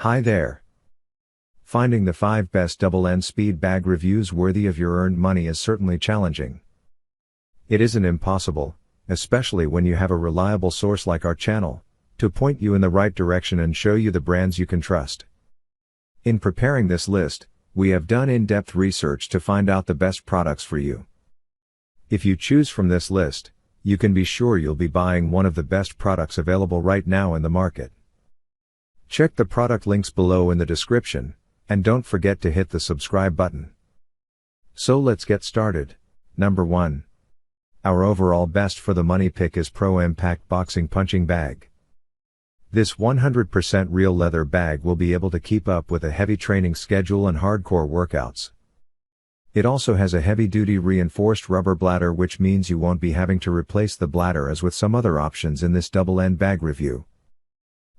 Hi there. Finding the 5 best double-end speed bag reviews worthy of your earned money is certainly challenging. It isn't impossible, especially when you have a reliable source like our channel, to point you in the right direction and show you the brands you can trust. In preparing this list, we have done in-depth research to find out the best products for you. If you choose from this list, you can be sure you'll be buying one of the best products available right now in the market. Check the product links below in the description, and don't forget to hit the subscribe button. So let's get started. Number 1. Our overall best for the money pick is Pro Impact Boxing Punching Bag. This 100% real leather bag will be able to keep up with a heavy training schedule and hardcore workouts. It also has a heavy-duty reinforced rubber bladder, which means you won't be having to replace the bladder as with some other options in this double-end bag review.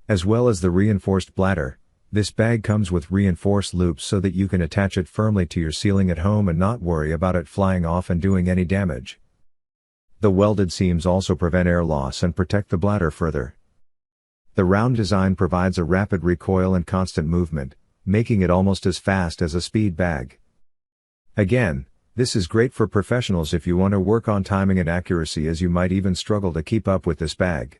As well as the reinforced bladder, this bag comes with reinforced loops so that you can attach it firmly to your ceiling at home and not worry about it flying off and doing any damage. The welded seams also prevent air loss and protect the bladder further. The round design provides a rapid recoil and constant movement, making it almost as fast as a speed bag. Again, this is great for professionals if you want to work on timing and accuracy, as you might even struggle to keep up with this bag.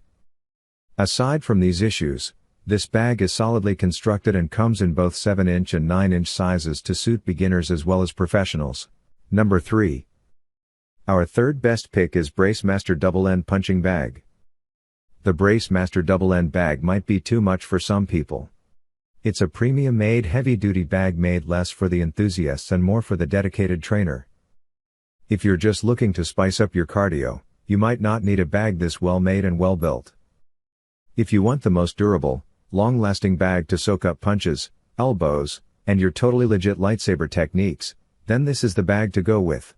Aside from these issues, this bag is solidly constructed and comes in both 7-inch and 9-inch sizes to suit beginners as well as professionals. Number 3. Our third best pick is BraceMaster Double End Punching Bag. The BraceMaster Double End Bag might be too much for some people. It's a premium-made heavy-duty bag made less for the enthusiasts and more for the dedicated trainer. If you're just looking to spice up your cardio, you might not need a bag this well-made and well-built. If you want the most durable, long-lasting bag to soak up punches, elbows, and your totally legit lightsaber techniques, then this is the bag to go with.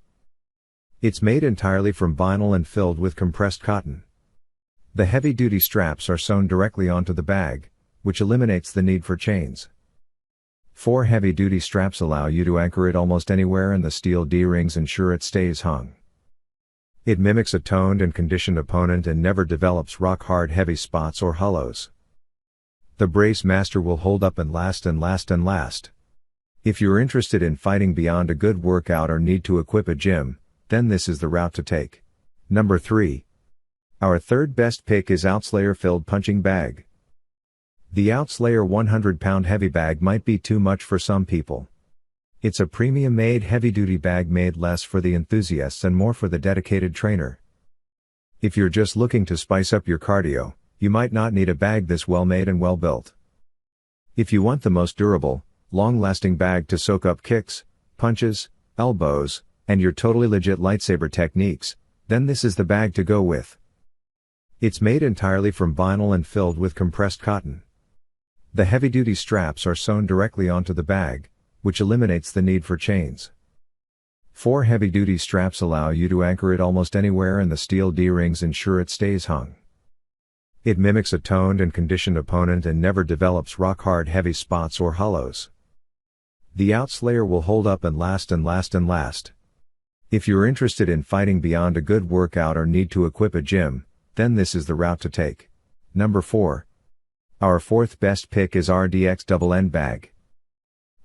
It's made entirely from vinyl and filled with compressed cotton. The heavy-duty straps are sewn directly onto the bag, which eliminates the need for chains. 4 heavy-duty straps allow you to anchor it almost anywhere, and the steel D-rings ensure it stays hung. It mimics a toned and conditioned opponent and never develops rock-hard heavy spots or hollows. The BraceMaster will hold up and last and last and last. If you're interested in fighting beyond a good workout or need to equip a gym, then this is the route to take. Number 3. Our third best pick is Outslayer Filled Punching Bag. The Outslayer 100-pound heavy bag might be too much for some people. It's a premium-made heavy-duty bag made less for the enthusiasts and more for the dedicated trainer. If you're just looking to spice up your cardio, you might not need a bag this well-made and well-built. If you want the most durable, long-lasting bag to soak up kicks, punches, elbows, and your totally legit lightsaber techniques, then this is the bag to go with. It's made entirely from vinyl and filled with compressed cotton. The heavy-duty straps are sewn directly onto the bag, which eliminates the need for chains. 4 heavy-duty straps allow you to anchor it almost anywhere, and the steel D-rings ensure it stays hung. It mimics a toned and conditioned opponent and never develops rock-hard heavy spots or hollows. The Outslayer will hold up and last and last and last. If you're interested in fighting beyond a good workout or need to equip a gym, then this is the route to take. Number 4. Our fourth best pick is RDX Double End Bag.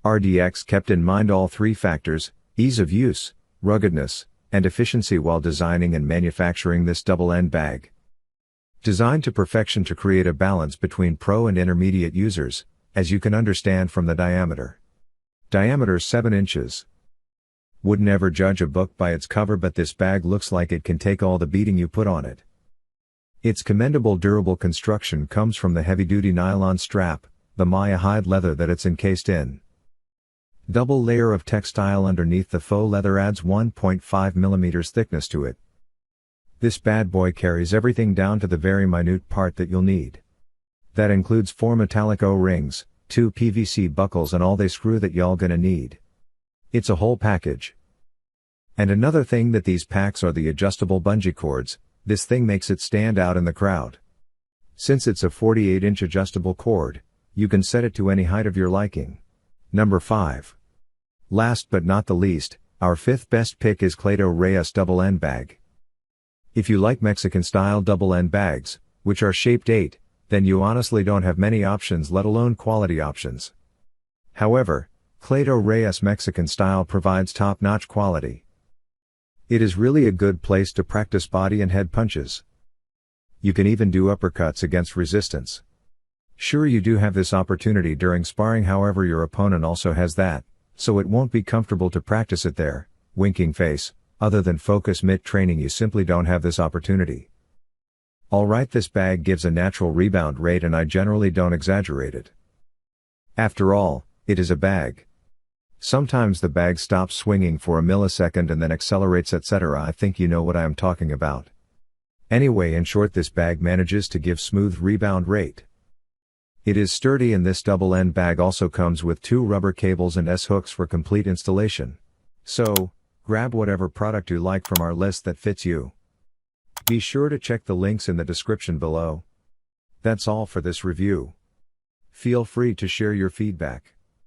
RDX kept in mind all 3 factors: ease of use, ruggedness, and efficiency while designing and manufacturing this double-end bag. Designed to perfection to create a balance between pro and intermediate users, as you can understand from the diameter. Diameter 7 inches. Would never judge a book by its cover, but this bag looks like it can take all the beating you put on it. Its commendable durable construction comes from the heavy-duty nylon strap, the Maya hide leather that it's encased in. Double layer of textile underneath the faux leather adds 1.5 mm thickness to it. This bad boy carries everything down to the very minute part that you'll need. That includes 4 metallic O-rings, 2 PVC buckles, and all they screw that y'all gonna need. It's a whole package. And another thing that these packs are the adjustable bungee cords. This thing makes it stand out in the crowd. Since it's a 48-inch adjustable cord, you can set it to any height of your liking. Number 5. Last but not the least, our 5th best pick is Cleto Reyes Double End Bag. If you like Mexican-style double-end bags, which are shaped 8, then you honestly don't have many options, let alone quality options. However, Cleto Reyes Mexican style provides top-notch quality. It is really a good place to practice body and head punches. You can even do uppercuts against resistance. Sure, you do have this opportunity during sparring, however your opponent also has that, so it won't be comfortable to practice it there. Winking face, other than focus mitt training you simply don't have this opportunity. Alright, this bag gives a natural rebound rate and I generally don't exaggerate it. After all, it is a bag. Sometimes the bag stops swinging for a millisecond and then accelerates, etc. I think you know what I am talking about. Anyway, in short, this bag manages to give smooth rebound rate. It is sturdy, and this double end bag also comes with 2 rubber cables and S-hooks for complete installation. So, grab whatever product you like from our list that fits you. Be sure to check the links in the description below. That's all for this review. Feel free to share your feedback.